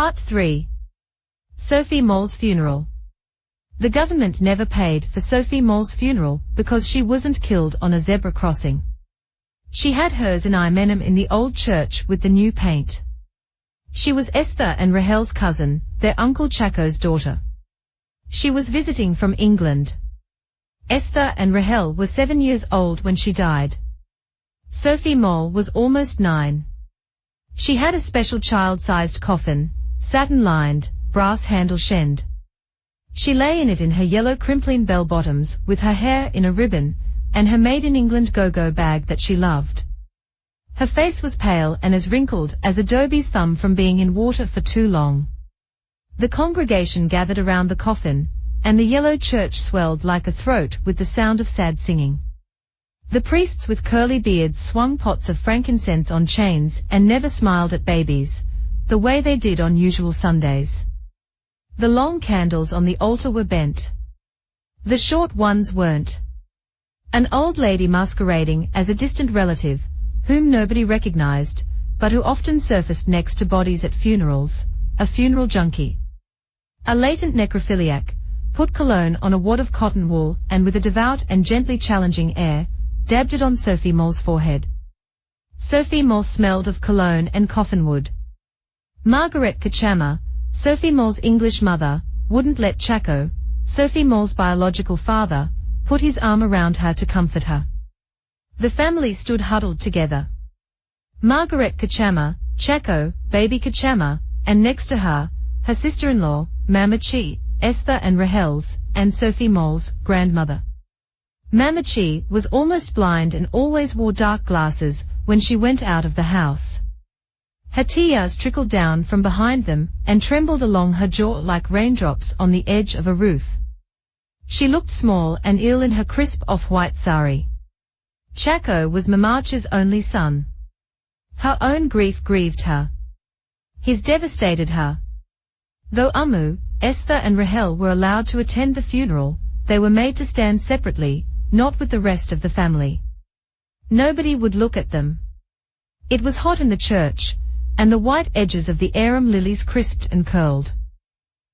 Part 3. Sophie Moll's funeral. The government never paid for Sophie Moll's funeral because she wasn't killed on a zebra crossing. She had hers in Imenem in the old church with the new paint. She was Esther and Rahel's cousin, their uncle Chaco's daughter. She was visiting from England. Esther and Rahel were 7 years old when she died. Sophie Moll was almost 9. She had a special child-sized coffin, satin-lined, brass-handle shed. She lay in it in her yellow crimpline bell-bottoms with her hair in a ribbon and her made-in-England go-go bag that she loved. Her face was pale and as wrinkled as a Dobie's thumb from being in water for too long. The congregation gathered around the coffin, and the yellow church swelled like a throat with the sound of sad singing. The priests with curly beards swung pots of frankincense on chains and never smiled at babies, the way they did on usual Sundays. The long candles on the altar were bent. The short ones weren't. An old lady masquerading as a distant relative, whom nobody recognized, but who often surfaced next to bodies at funerals, a funeral junkie. A latent necrophiliac, put cologne on a wad of cotton wool and with a devout and gently challenging air, dabbed it on Sophie Moll's forehead. Sophie Moll smelled of cologne and coffin wood. Margaret Kachama, Sophie Moll's English mother, wouldn't let Chaco, Sophie Moll's biological father, put his arm around her to comfort her. The family stood huddled together. Margaret Kachama, Chaco, baby Kachama, and next to her, her sister-in-law, Mama Chi, Esther and Rahel's, and Sophie Moll's grandmother. Mama Chi was almost blind and always wore dark glasses when she went out of the house. Her tears trickled down from behind them and trembled along her jaw like raindrops on the edge of a roof. She looked small and ill in her crisp off-white sari. Chaco was Mamacha's only son. Her own grief grieved her. His devastated her. Though Amu, Esther and Rahel were allowed to attend the funeral, they were made to stand separately, not with the rest of the family. Nobody would look at them. It was hot in the church, and the white edges of the arum lilies crisped and curled.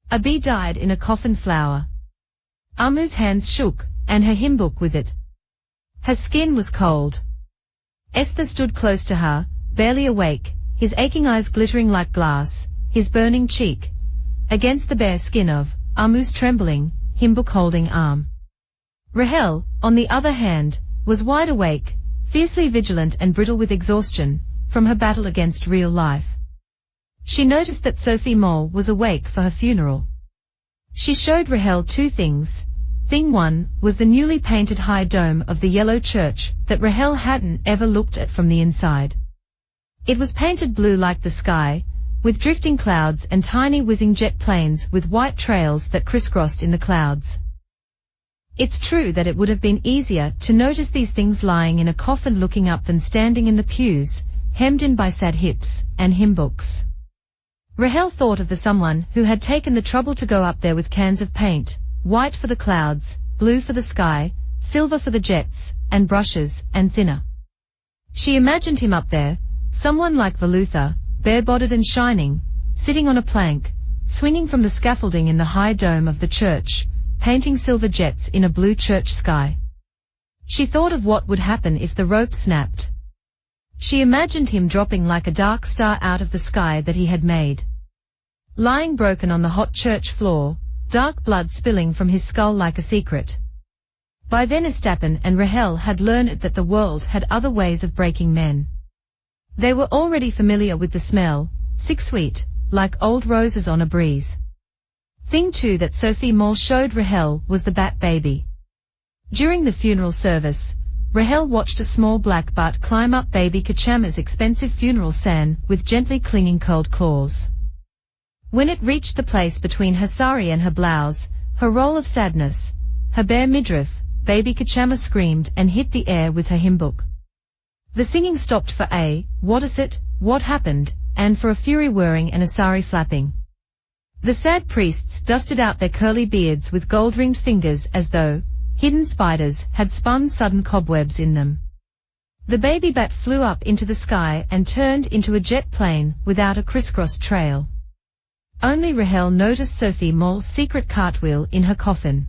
A bee died in a coffin flower. Amu's hands shook, and her hymn book with it. Her skin was cold. Esther stood close to her, barely awake, his aching eyes glittering like glass, his burning cheek, against the bare skin of Amu's trembling, hymn book holding arm. Rahel, on the other hand, was wide awake, fiercely vigilant and brittle with exhaustion, from her battle against real life. She noticed that Sophie Moll was awake for her funeral. She showed Rahel two things. Thing one was the newly painted high dome of the yellow church that Rahel hadn't ever looked at from the inside. It was painted blue like the sky, with drifting clouds and tiny whizzing jet planes with white trails that crisscrossed in the clouds. It's true that it would have been easier to notice these things lying in a coffin looking up than standing in the pews, hemmed in by sad hips and hymn books. Rahel thought of the someone who had taken the trouble to go up there with cans of paint, white for the clouds, blue for the sky, silver for the jets, and brushes, and thinner. She imagined him up there, someone like Velutha, bare-bodied and shining, sitting on a plank, swinging from the scaffolding in the high dome of the church, painting silver jets in a blue church sky. She thought of what would happen if the rope snapped. She imagined him dropping like a dark star out of the sky that he had made. Lying broken on the hot church floor, dark blood spilling from his skull like a secret. By then Estapan and Rahel had learned that the world had other ways of breaking men. They were already familiar with the smell, sick sweet, like old roses on a breeze. Thing two that Sophie Moll showed Rahel was the bat baby. During the funeral service, Rahel watched a small black butt climb up baby Kachama's expensive funeral san with gently clinging curled claws. When it reached the place between her sari and her blouse, her roll of sadness, her bare midriff, baby Kachama screamed and hit the air with her hymn book. The singing stopped for a, "What is it, what happened?" and for a fury whirring and a sari flapping. The sad priests dusted out their curly beards with gold-ringed fingers as though hidden spiders had spun sudden cobwebs in them. The baby bat flew up into the sky and turned into a jet plane without a crisscross trail. Only Rahel noticed Sophie Mole's secret cartwheel in her coffin.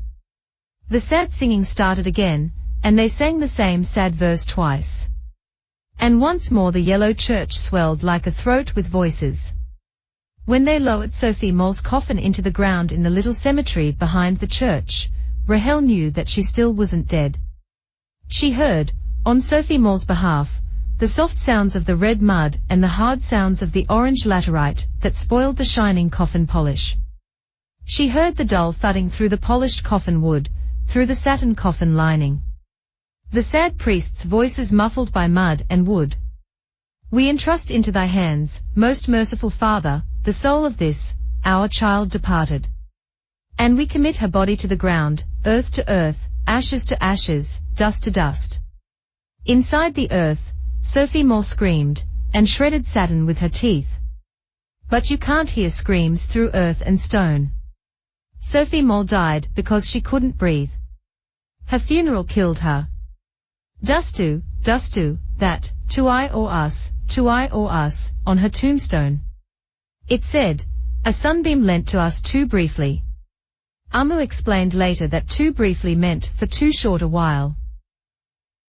The sad singing started again, and they sang the same sad verse twice. And once more the yellow church swelled like a throat with voices. When they lowered Sophie Mole's coffin into the ground in the little cemetery behind the church, Rahel knew that she still wasn't dead. She heard, on Sophie Mole's behalf, the soft sounds of the red mud and the hard sounds of the orange laterite that spoiled the shining coffin polish. She heard the dull thudding through the polished coffin wood, through the satin coffin lining. The sad priests' voices muffled by mud and wood. We entrust into thy hands, most merciful Father, the soul of this, our child departed. And we commit her body to the ground, earth to earth, ashes to ashes, dust to dust. Inside the earth, Sophie Mole screamed, and shredded satin with her teeth. But you can't hear screams through earth and stone. Sophie Mole died because she couldn't breathe. Her funeral killed her. Dustu, that, to I or us, on her tombstone. It said, a sunbeam lent to us too briefly. Amu explained later that too briefly meant for too short a while.